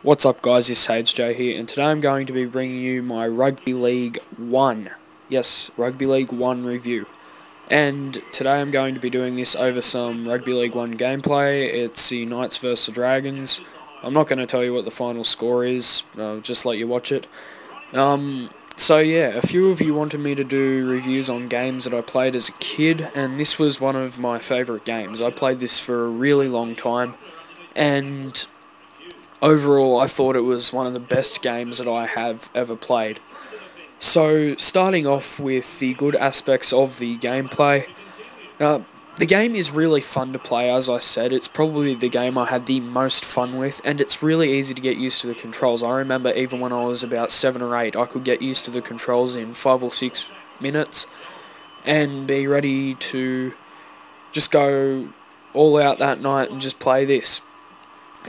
What's up guys, it's Sidhe here, and today I'm going to be bringing you my Rugby League 1, yes, Rugby League 1 review. And today I'm going to be doing this over some Rugby League 1 gameplay. It's the Knights vs the Dragons. I'm not going to tell you what the final score is, I'll just let you watch it. So yeah, a few of you wanted me to do reviews on games that I played as a kid, and this was one of my favourite games. I played this for a really long time, and overall, I thought it was one of the best games that I have ever played. So, starting off with the good aspects of the gameplay, the game is really fun to play, as I said. It's probably the game I had the most fun with, and it's really easy to get used to the controls. I remember even when I was about 7 or 8, I could get used to the controls in 5 or 6 minutes, and be ready to just go all out that night and just play this.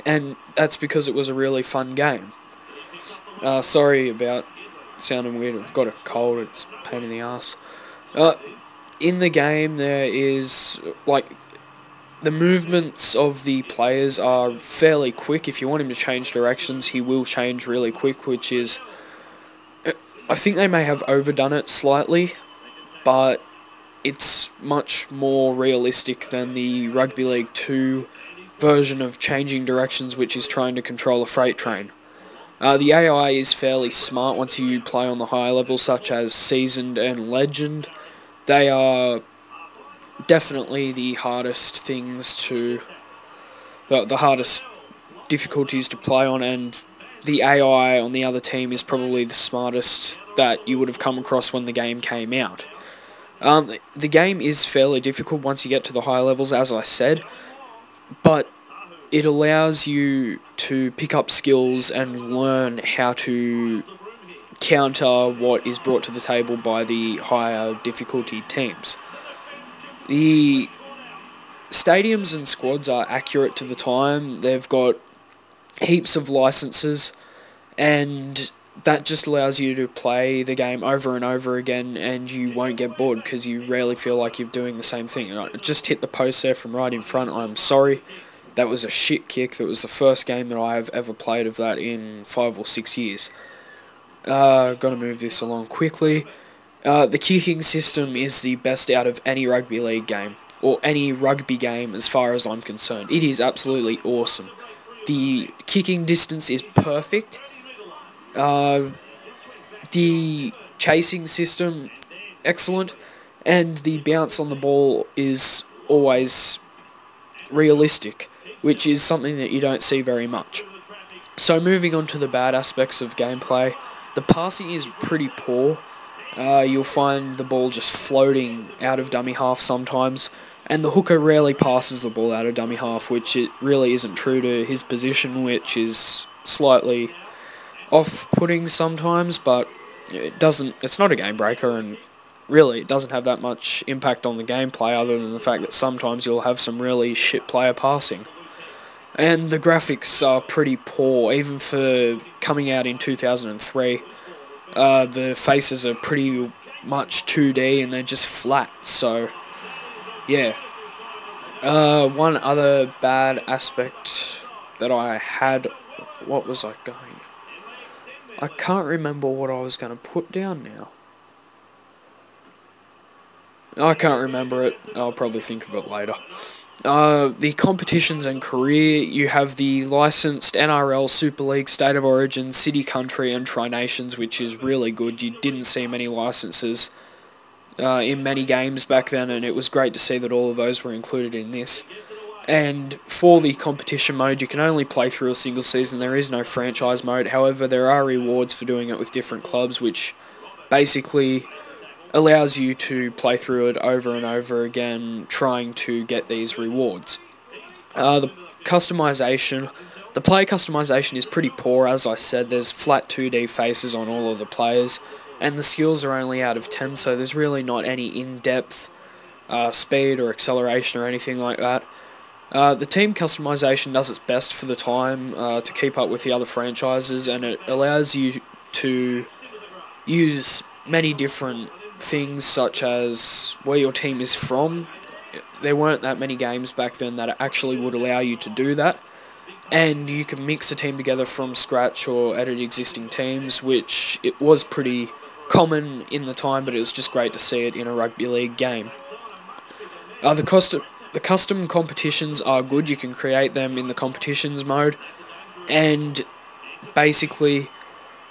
And that's because it was a really fun game. Sorry about sounding weird, I've got a cold, it's a pain in the ass. In the game there is, the movements of the players are fairly quick. If you want him to change directions, he will change really quick, which is, I think they may have overdone it slightly, but it's much more realistic than the Rugby League 2 version of changing directions, which is trying to control a freight train. The AI is fairly smart once you play on the higher levels, such as Seasoned and Legend. They are definitely the hardest things to... the hardest difficulties to play on, and the AI on the other team is probably the smartest that you would have come across when the game came out. The game is fairly difficult once you get to the higher levels, as I said, but it allows you to pick up skills and learn how to counter what is brought to the table by the higher difficulty teams. The stadiums and squads are accurate to the time. They've got heaps of licenses, and that just allows you to play the game over and over again, and you won't get bored because you rarely feel like you're doing the same thing. I just hit the post there from right in front. I'm sorry. That was a shit kick. That was the first game that I have ever played of that in 5 or 6 years. Gotta move this along quickly. The kicking system is the best out of any Rugby League game, or any rugby game as far as I'm concerned. It is absolutely awesome. The kicking distance is perfect. The chasing system, excellent. And the bounce on the ball is always realistic, which is something that you don't see very much. So moving on to the bad aspects of gameplay, the passing is pretty poor. You'll find the ball just floating out of dummy half sometimes, and the hooker rarely passes the ball out of dummy half, which it really isn't true to his position, which is slightly off-putting sometimes, but it's not a game breaker, and really it doesn't have that much impact on the gameplay other than the fact that sometimes you'll have some really shit player passing. And the graphics are pretty poor, even for coming out in 2003. The faces are pretty much 2D and they're just flat, so yeah. One other bad aspect that I had, what was I going? I can't remember what I was going to put down now. I can't remember it, I'll probably think of it later. The competitions and career, you have the licensed NRL, Super League, State of Origin, City Country and Tri-Nations, which is really good. You didn't see many licenses in many games back then, and it was great to see that all of those were included in this. And for the competition mode, you can only play through a single season. There is no franchise mode. However, there are rewards for doing it with different clubs, which basically allows you to play through it over and over again, trying to get these rewards. The customization, the player customization is pretty poor, as I said. There's flat 2D faces on all of the players, and the skills are only out of 10, so there's really not any in-depth speed or acceleration or anything like that. The team customization does its best for the time to keep up with the other franchises, and it allows you to use many different things, such as where your team is from. There weren't that many games back then that actually would allow you to do that. and you can mix a team together from scratch or edit existing teams, which it was pretty common in the time, but it was just great to see it in a rugby league game. The custom competitions are good. You can create them in the competitions mode, and basically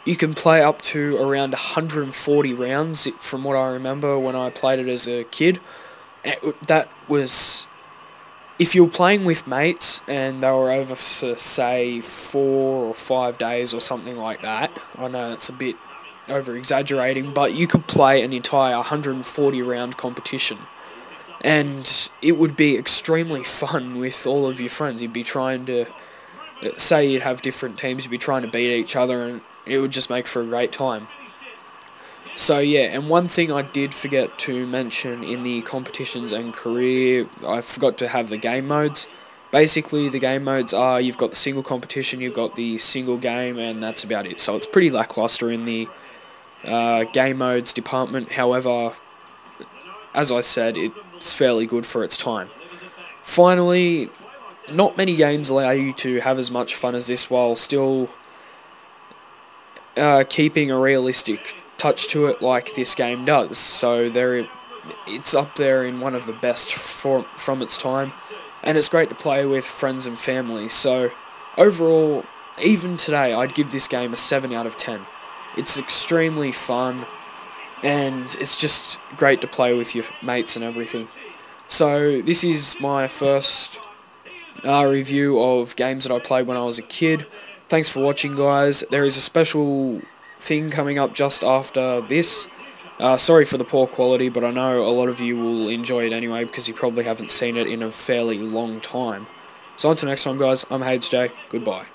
you can play up to around 140 rounds from what I remember when I played it as a kid. That was, if you were playing with mates and they were over for, say, 4 or 5 days or something like that. I know it's a bit over exaggerating, but you could play an entire 140 round competition, and it would be extremely fun with all of your friends. You'd be trying to, say you'd have different teams, you'd be trying to beat each other, and it would just make for a great time. So yeah, and one thing I did forget to mention in the competitions and career, I forgot to have the game modes. Basically, the game modes are, you've got the single competition, you've got the single game, and that's about it. So it's pretty lackluster in the game modes department. However, as I said, it's fairly good for its time. Finally, not many games allow you to have as much fun as this while still keeping a realistic touch to it like this game does. So it's up there in one of the best from its time, and it's great to play with friends and family. So overall, even today, I'd give this game a 7 out of 10. It's extremely fun, and it's just great to play with your mates and everything. So this is my first review of games that I played when I was a kid. Thanks for watching, guys. There is a special thing coming up just after this. Sorry for the poor quality, but I know a lot of you will enjoy it anyway because you probably haven't seen it in a fairly long time. So until next time, guys, I'm HJ. Goodbye.